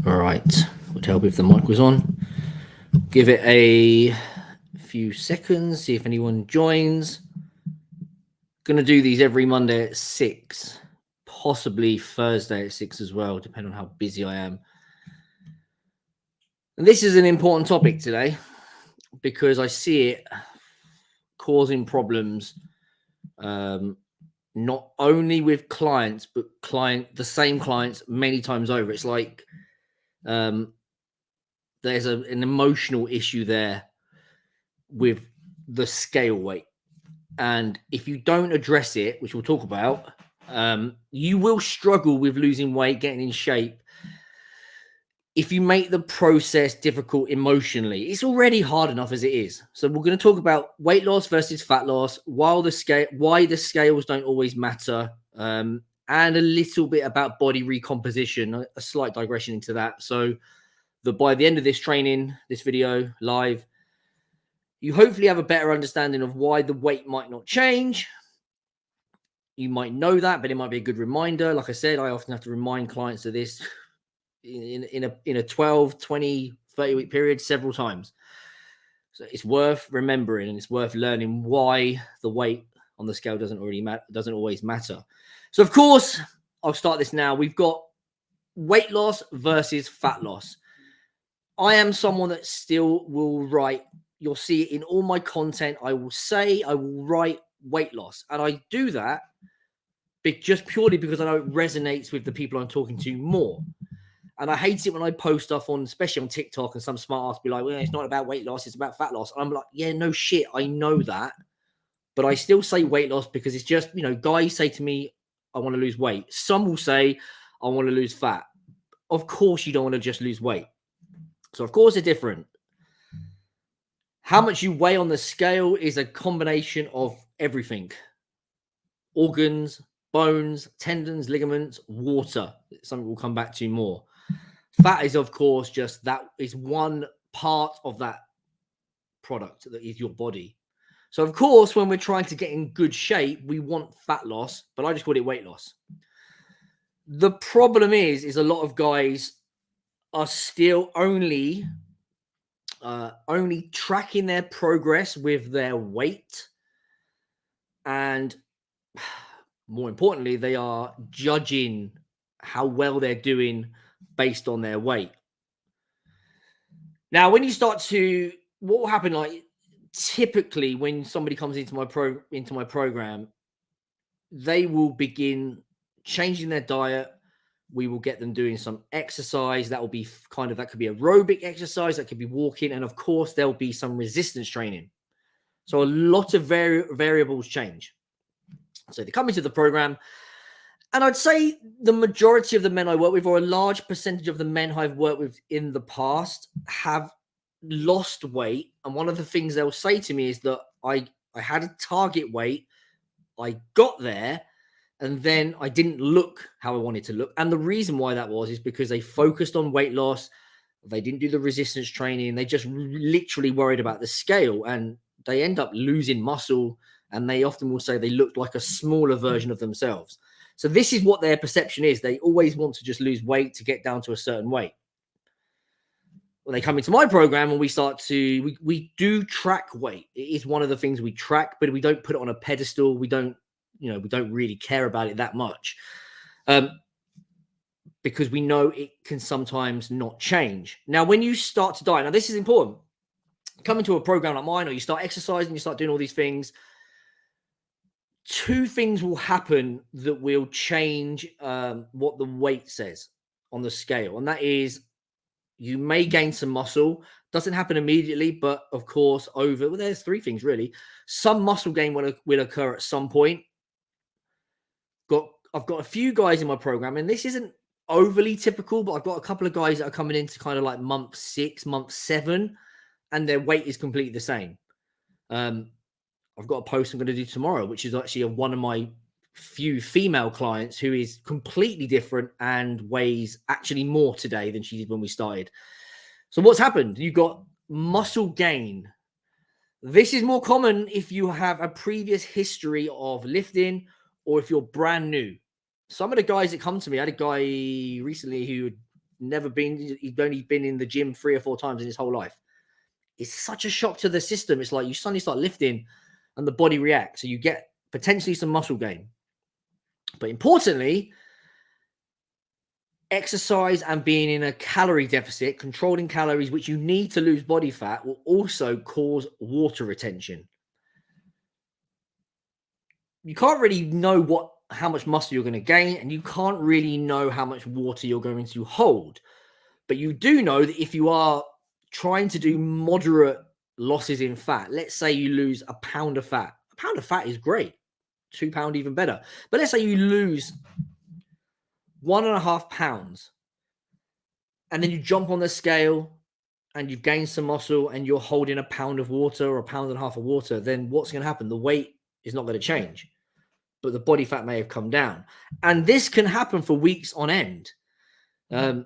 All right, would help if the mic was on. Give it a few seconds, see if anyone joins. Going to do these every Monday at 6, possibly Thursday at 6 as well, depending on how busy I am. And this is an important topic today because I see it causing problems, not only with clients, but the same clients many times over. It's like there's an emotional issue there with the scale weight. And if you don't address it, which we'll talk about, you will struggle with losing weight, getting in shape. If you make the process difficult emotionally, it's already hard enough as it is. So we're going to talk about weight loss versus fat loss, why the scales don't always matter, and a little bit about body recomposition, a slight digression into that. So that by the end of this training, this video live, you hopefully have a better understanding of why the weight might not change. You might know that, but it might be a good reminder. Like I said, I often have to remind clients of this in a 12, 20, 30-week period several times. So it's worth remembering, and it's worth learning why the weight on the scale doesn't always matter. So of course, I'll start this now. We've got weight loss versus fat loss. I am someone that still will write. You'll see it in all my content. I will write weight loss. And I do that just purely because I know it resonates with the people I'm talking to more. And I hate it when I post stuff on, especially on TikTok, and some smart ass be like, well, it's not about weight loss, it's about fat loss. And I'm like, yeah, no shit. I know that. But I still say weight loss because it's just, guys say to me, I want to lose weight. Some will say, I want to lose fat. Of course, you don't want to just lose weight. So, of course, they're different. How much you weigh on the scale is a combination of everything: organs, bones, tendons, ligaments, water. Something we'll come back to more. Fat is, of course, just that is one part of that product that is your body. So, of course, when we're trying to get in good shape, we want fat loss, but I just call it weight loss. The problem is a lot of guys are still only tracking their progress with their weight, and more importantly, they are judging how well they're doing based on their weight. Now, when you start to, what will happen? Like typically, when somebody comes into my program, they will begin changing their diet. We will get them doing some exercise. That will be that could be aerobic exercise, that could be walking, and of course, there'll be some resistance training. So a lot of variables change. So they come into the program, and I'd say the majority of the men I work with, or a large percentage of the men I've worked with in the past, have lost weight. And one of the things they'll say to me is that I had a target weight, I got there, and then I didn't look how I wanted to look. And the reason why that is because they focused on weight loss. They didn't do the resistance training. They just literally worried about the scale, and they end up losing muscle. And they often will say they looked like a smaller version of themselves. So this is what their perception is. They always want to just lose weight to get down to a certain weight. When they come into my program and we do track weight. It is one of the things we track, but we don't put it on a pedestal. We don't really care about it that much. Because we know it can sometimes not change. Now, when you start to diet, now this is important. Coming to a program like mine, or you start exercising, you start doing all these things, two things will happen that will change what the weight says on the scale. And that is, you may gain some muscle. Doesn't happen immediately, but of course, there's three things really. Some muscle gain will occur at some point. I've got a few guys in my program, and this isn't overly typical, but I've got a couple of guys that are coming into kind of like month 6, month 7, and their weight is completely the same. I've got a post I'm going to do tomorrow, which is actually one of my few female clients who is completely different and weighs actually more today than she did when we started. So what's happened? You've got muscle gain. This is more common if you have a previous history of lifting, or if you're brand new. Some of the guys that come to me, I had a guy recently who he'd only been in the gym 3 or 4 times in his whole life. It's such a shock to the system. It's like you suddenly start lifting and the body reacts. So you get potentially some muscle gain. But importantly, exercise and being in a calorie deficit, controlling calories, which you need to lose body fat, will also cause water retention. You can't really know how much muscle you're going to gain, and you can't really know how much water you're going to hold. But you do know that if you are trying to do moderate losses in fat, let's say you lose a pound of fat. A pound of fat is great. 2 pounds even better. But let's say you lose 1.5 pounds and then you jump on the scale and you've gained some muscle and you're holding a pound of water or a pound and a half of water, then what's going to happen? The weight is not going to change, but the body fat may have come down. And this can happen for weeks on end. I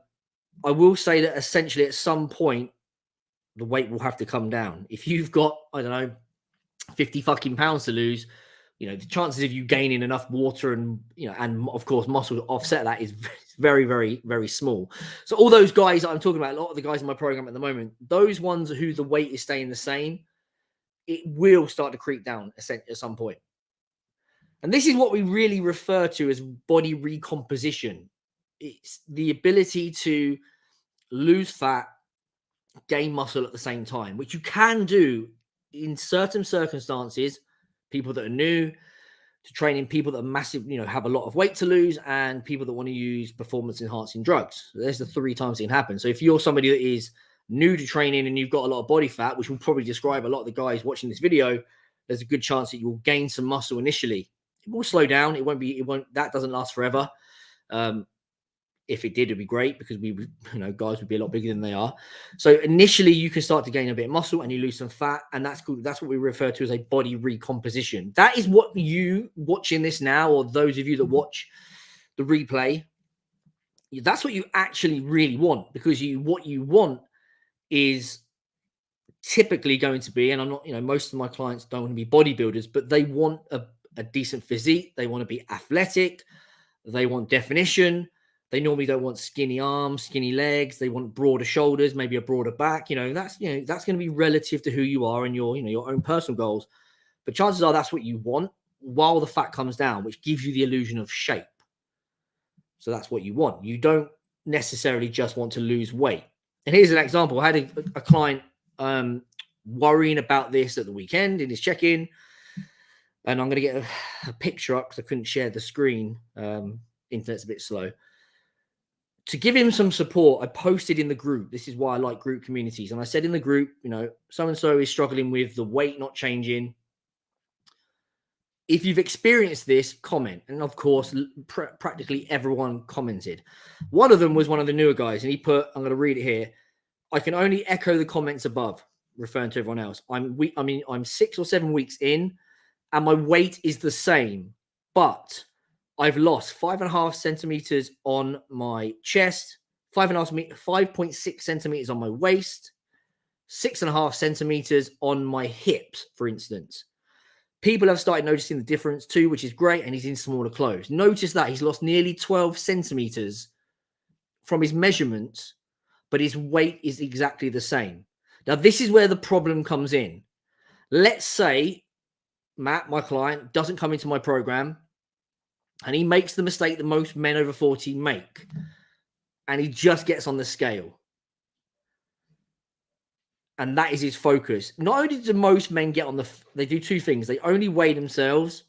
will say that essentially at some point, the weight will have to come down. If you've got, I don't know, 50 fucking pounds to lose, the chances of you gaining enough water and of course muscle to offset that is very, very, very small. So all those guys that I'm talking about, a lot of the guys in my program at the moment, those ones who the weight is staying the same, it will start to creep down at some point. And this is what we really refer to as body recomposition. It's the ability to lose fat, gain muscle at the same time, which you can do in certain circumstances. People that are new to training, people that are massive, have a lot of weight to lose, and people that want to use performance enhancing drugs. So there's the 3 times it can happen. So if you're somebody that is new to training and you've got a lot of body fat, which will probably describe a lot of the guys watching this video, there's a good chance that you will gain some muscle initially. It will slow down. That doesn't last forever. If it did, it'd be great because guys would be a lot bigger than they are. So initially you can start to gain a bit of muscle and you lose some fat, and that's cool. That's what we refer to as a body recomposition. That is what you watching this now, or those of you that watch the replay, that's what you actually really want, because what you want is typically going to be, and I'm not, most of my clients don't want to be bodybuilders, but they want a decent physique. They want to be athletic. They want definition. They normally don't want skinny arms, skinny legs. They want broader shoulders, maybe a broader back. That's going to be relative to who you are and your own personal goals. But chances are that's what you want while the fat comes down, which gives you the illusion of shape. So that's what you want. You don't necessarily just want to lose weight. And here's an example. I had a client worrying about this at the weekend in his check-in. And I'm going to get a picture up because I couldn't share the screen. Internet's a bit slow. To give him some support, I posted in the group. This is why I like group communities. And I said in the group, so-and-so is struggling with the weight not changing. If you've experienced this, comment. And of course, practically everyone commented. One of them was one of the newer guys. And he put, I'm going to read it here. I can only echo the comments above, referring to everyone else. I'm 6 or 7 weeks in and my weight is the same, but I've lost 5.5 centimeters on my chest, 5.6 centimeters on my waist, 6.5 centimeters on my hips, for instance. People have started noticing the difference too, which is great. And he's in smaller clothes. Notice that he's lost nearly 12 centimeters from his measurements, but his weight is exactly the same. Now, this is where the problem comes in. Let's say Matt, my client, doesn't come into my program, and he makes the mistake that most men over 40 make. And he just gets on the scale. And that is his focus. Not only do most men get on they do 2 things. They only weigh themselves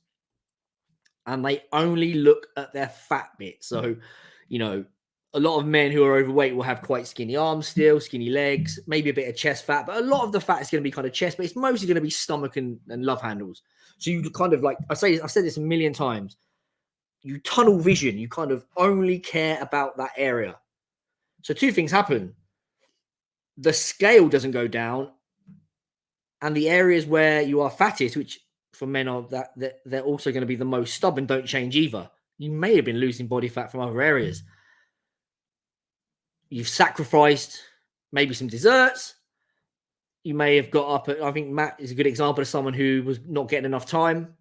and they only look at their fat bit. So, a lot of men who are overweight will have quite skinny arms still, skinny legs, maybe a bit of chest fat. But a lot of the fat is going to be kind of chest, but it's mostly going to be stomach and love handles. So you kind of I've said this a million times. You tunnel vision. You kind of only care about that area. So 2 things happen. The scale doesn't go down. And the areas where you are fattest, which for men are that they're also going to be the most stubborn, don't change either. You may have been losing body fat from other areas. You've sacrificed maybe some desserts. You may have got up I think Matt is a good example of someone who was not getting enough time.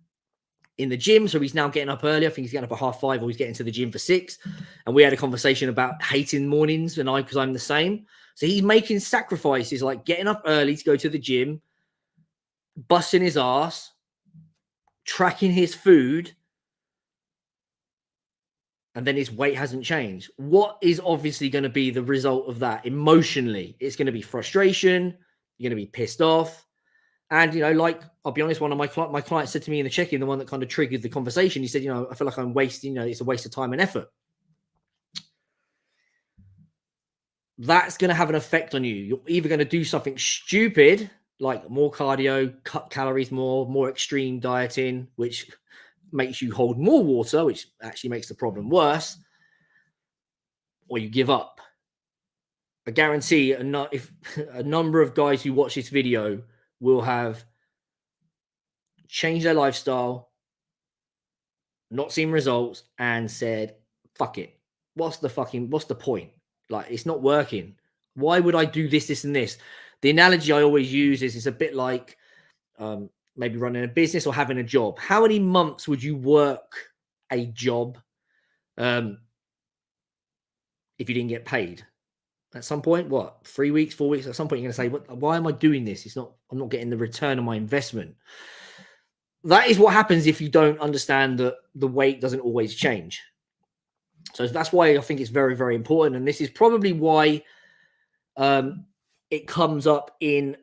in the gym. So he's now getting up early. I think he's getting up at 5:30 or he's getting to the gym for 6. And we had a conversation about hating mornings because I'm the same. So he's making sacrifices like getting up early to go to the gym, busting his ass, tracking his food, and then his weight hasn't changed. What is obviously going to be the result of that emotionally? It's going to be frustration. You're going to be pissed off. And, you know, like, I'll be honest, one of my clients said to me in the check-in, the one that kind of triggered the conversation, he said, you know, I feel like I'm wasting, you know, it's a waste of time and effort. That's going to have an effect on you. You're either going to do something stupid, like more cardio, cut calories more extreme dieting, which makes you hold more water, which actually makes the problem worse, or you give up. I guarantee if a number of guys who watch this video will have changed their lifestyle, not seen results, and said, fuck it. What's the point? Like, it's not working. Why would I do this, and this? The analogy I always use is it's a bit like maybe running a business or having a job. How many months would you work a job if you didn't get paid? At some point, what, 3 weeks, 4 weeks? At some point, you're going to say, why am I doing this? I'm not getting the return on my investment. That is what happens if you don't understand that the weight doesn't always change. So that's why I think it's very, very important. And this is probably why it comes up in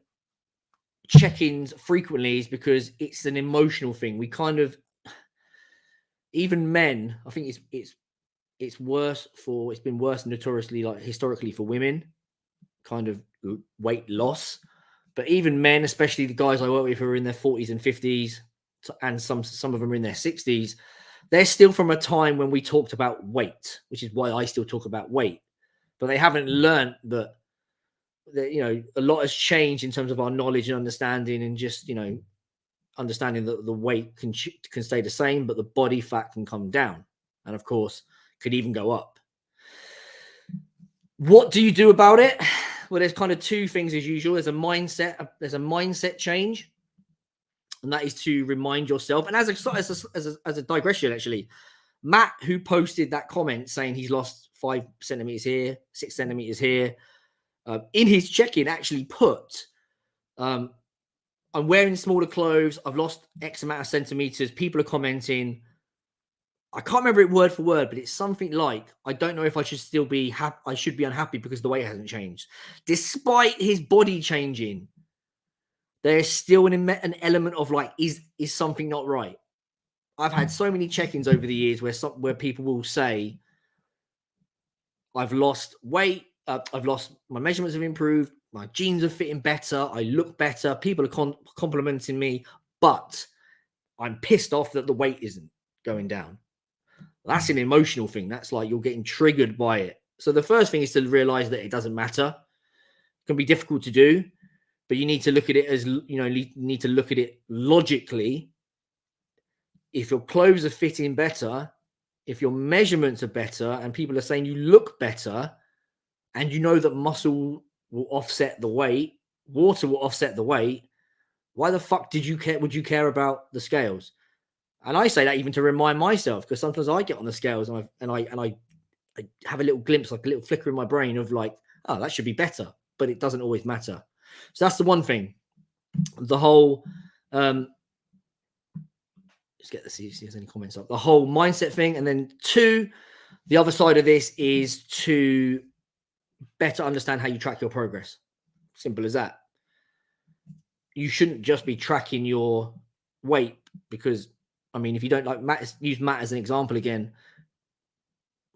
check-ins frequently, is because it's an emotional thing. We kind of, even men, I think it's worse it's been worse notoriously, like historically, for women, kind of weight loss. But even men, especially the guys I work with who are in their 40s and 50s, and some of them are in their 60s, they're still from a time when we talked about weight, which is why I still talk about weight. But they haven't learned that, you know, a lot has changed in terms of our knowledge and understanding, and just, you know, understanding that the weight can stay the same, but the body fat can come down, and of course could even go up. What do you do about it? Well, there's kind of two things as usual. There's a mindset change, and that is to remind yourself. And as a digression, actually, Matt, who posted that comment saying he's lost 5 centimeters here, 6 centimeters here, in his check-in actually put, I'm wearing smaller clothes, I've lost X amount of centimeters. People are commenting. I can't remember it word for word, but it's something like, I don't know if I should still be happy. I should be unhappy because the weight hasn't changed. Despite his body changing, there's still an element of like, is something not right? I've had so many check-ins over the years where people will say, I've lost weight, I've lost, my measurements have improved, my jeans are fitting better, I look better, people are complimenting me, but I'm pissed off that the weight isn't going down. That's an emotional thing. That's like you're getting triggered by it. So the first thing is to realize that it doesn't matter. It can be difficult to do, but you need to look at it as, you know, you need to look at it logically. If your clothes are fitting better, if your measurements are better, and people are saying you look better, and you know that muscle will offset the weight, water will offset the weight, why the fuck would you care about the scales? And I say that even to remind myself, because sometimes I get on the scales and I have a little glimpse, like a little flicker in my brain of like, oh, that should be better, but it doesn't always matter. So that's the one thing. The whole, let's see if there's any comments up. The whole mindset thing, and then 2, the other side of this is to better understand how you track your progress. Simple as that. You shouldn't just be tracking your weight, because, I mean, if you don't like Matt, use Matt as an example again.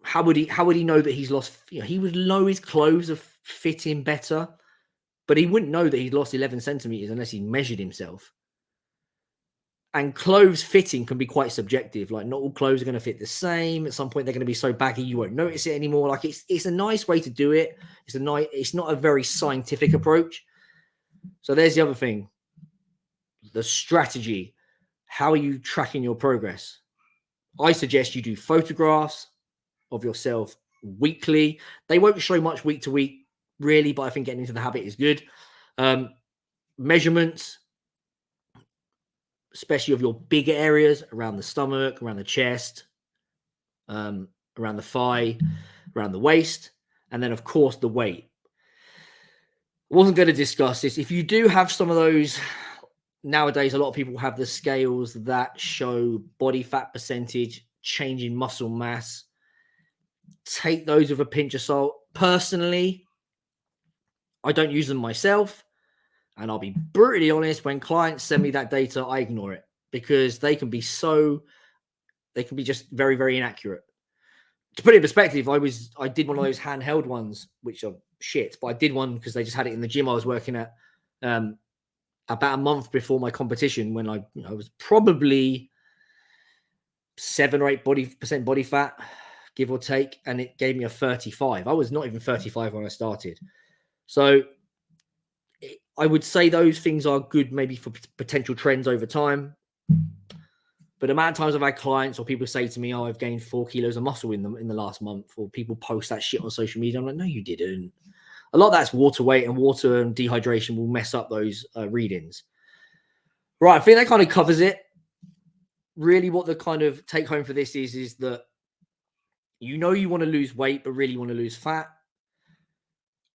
How would he know that he's lost? You know, he would know his clothes are fitting better, but he wouldn't know that he'd lost 11 centimeters unless he measured himself. And clothes fitting can be quite subjective. Like, not all clothes are going to fit the same. At some point, they're going to be so baggy you won't notice it anymore. Like, it's a nice way to do it. It's not a very scientific approach. So there's the other thing. The strategy. How are you tracking your progress? I suggest you do photographs of yourself weekly. They won't show much week to week, really, but I think getting into the habit is good. Measurements. especially of your bigger areas around the stomach, around the chest, around the thigh, around the waist, and then of course the weight. I wasn't going to discuss this. If you do have some of those, nowadays a lot of people have the scales that show body fat percentage, change in muscle mass. Take those with a pinch of salt. Personally, I don't use them myself. And I'll be brutally honest, when clients send me that data, I ignore it because they can be just very, very inaccurate. To put it in perspective, I did one of those handheld ones, which are shit, but I did one because they just had it in the gym I was working at about a month before my competition, when I was probably 7 or 8% body fat, give or take, and it gave me a 35. I was not even 35 when I started. So I would say those things are good maybe for potential trends over time. But the amount of times I've had clients or people say to me, oh, I've gained 4 kilos of muscle in the last month, or people post that shit on social media. I'm like, no, you didn't. A lot of that's water weight, and water and dehydration will mess up those readings. Right, I think that kind of covers it. Really what the kind of take home for this is that you want to lose weight, but really want to lose fat.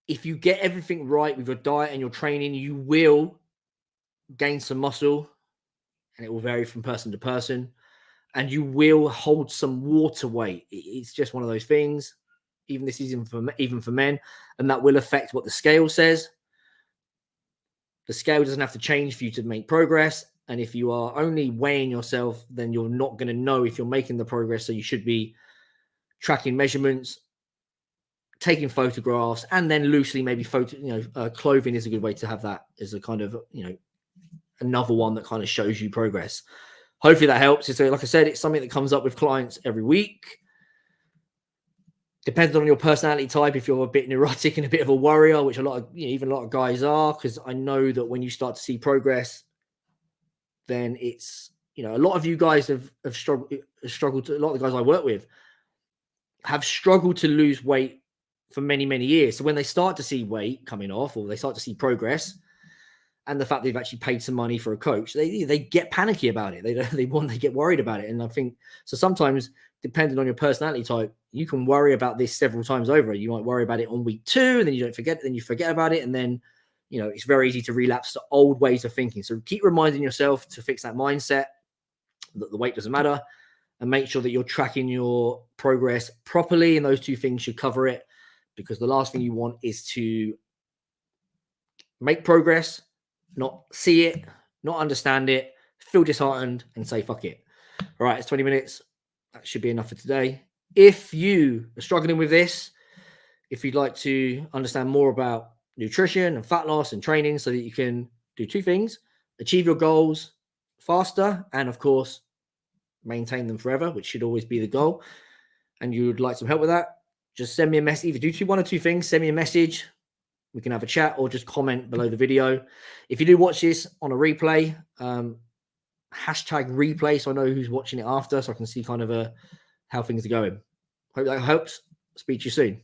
If you get everything right with your diet and your training, you will gain some muscle, and it will vary from person to person, and you will hold some water weight. It's just one of those things. Even this is even for men, and that will affect what the scale says. The scale doesn't have to change for you to make progress. And if you are only weighing yourself, then you're not going to know if you're making the progress. So you should be tracking measurements, taking photographs, and then loosely maybe clothing is a good way to have that as a kind of, another one that kind of shows you progress. Hopefully that helps. So like I said, it's something that comes up with clients every week. Depends on your personality type. If you're a bit neurotic and a bit of a worrier, which even a lot of guys are, because I know that when you start to see progress, then it's, a lot of you guys have struggled to, a lot of the guys I work with have struggled to lose weight for many, many years. So when they start to see weight coming off, or they start to see progress, and the fact they've actually paid some money for a coach, they get panicky about it. They get worried about it. And I think, so sometimes, depending on your personality type, you can worry about this several times over. You might worry about it on week 2, and then you don't forget, then you forget about it. And then, it's very easy to relapse to old ways of thinking. So keep reminding yourself to fix that mindset that the weight doesn't matter, and make sure that you're tracking your progress properly. And those two things should cover it, because the last thing you want is to make progress, not see it, not understand it, feel disheartened, and say, fuck it. All right, it's 20 minutes. That should be enough for today. If you are struggling with this, if you'd like to understand more about nutrition and fat loss and training so that you can do 2 things, achieve your goals faster, and of course, maintain them forever, which should always be the goal, and you would like some help with that, just send me a message. Either do 1 or 2 things. Send me a message. We can have a chat, or just comment below the video. If you do watch this on a replay, hashtag replay, so I know who's watching it after, so I can see kind of how things are going. Hope that helps. Speak to you soon.